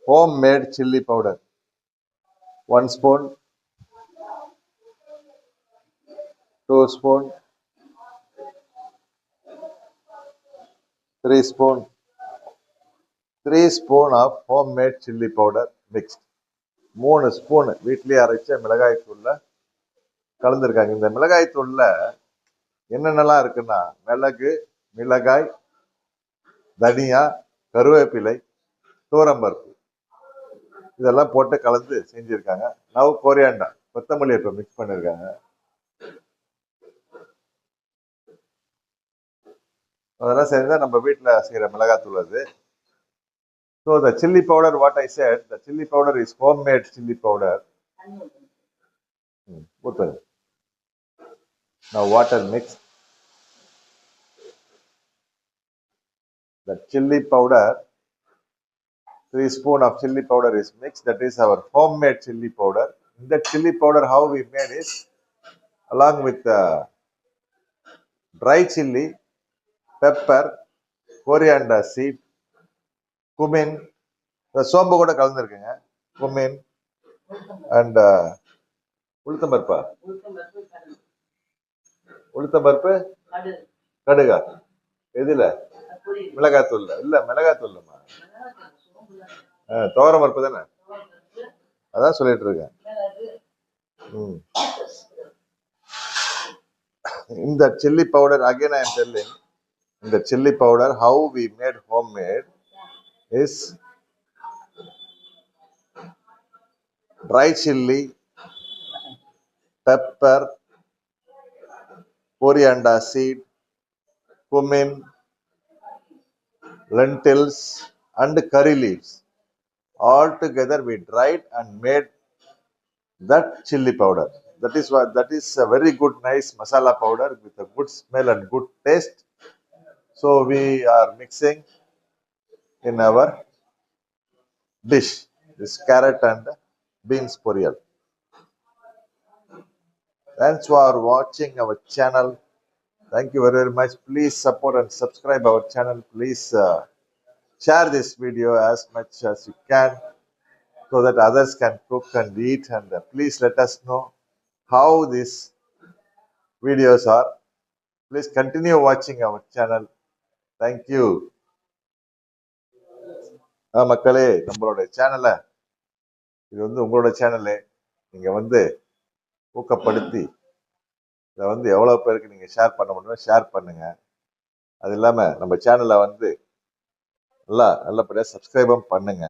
homemade chili powder. 1 spoon, 2 spoon, 3 spoon, 3 spoon of homemade chili powder mixed. 3 spoon வீட்லயே அரைச்ச மிளகாய் தூள்ல கலந்துருக்காங்க. இந்த மிளகாய் தூள்ல என்னென்னலாம் இருக்குன்னா மிளகு, மிளகாய், தனியா, கருவேப்பிலை, தூரம்பருப்பு இதெல்லாம் போட்டு கலந்து செஞ்சிருக்காங்க. நவ் கொரியாண்டா கொத்தமல்லி இப்போ மிக்ஸ் பண்ணிருக்காங்க. அதெல்லாம் சேர்ந்தா நம்ம வீட்டில் செய்கிற மிளகாத்தூள் அது. So the chili powder, what I said, the chili powder is homemade chili powder. Now water mix. The chili powder, 3 spoon of chili powder is mixed. That is our homemade chili powder. In that chili powder, how we made is along with dry chili, pepper, coriander seed, cumin. The சோம்பு கூட கலந்துருக்குங்க. cumin and உளுத்தம்பருப்பா, உளுத்தம்பருப்பு, கடுகா, எதுல? மிளகாத்தூள்ல. இல்ல மிளகாத்தூள்மா, துவரம்பருப்பு தானே, அதான் சொல்லிட்டு இருக்கேன். In the chili powder, again I am telling, in the chili powder, how we made homemade is dry chili, pepper, coriander seed, cumin, lentils and curry leaves. All together we dried and made that chili powder. That is a very good, nice masala powder with a good smell and good taste. So we are mixing in our dish this carrot and beans poriyal. Thanks for watching our channel. Thank you very much. Please support and subscribe our channel. Please share this video as much as you can so that others can cook and eat. And please let us know how these videos are. Please continue watching our channel. Thank you. மக்களே, நம்மளோட சேனலை, இது உங்களோட channel, நீங்க ஊக்கப்படுத்தி இதை எவ்வளவு பேருக்கு நீங்க ஷேர் பண்ண முடியுமோ ஷேர் பண்ணுங்க. அது இல்லாம நம்ம சேனலை நல்லபடியா சப்ஸ்கிரைபும் பண்ணுங்க.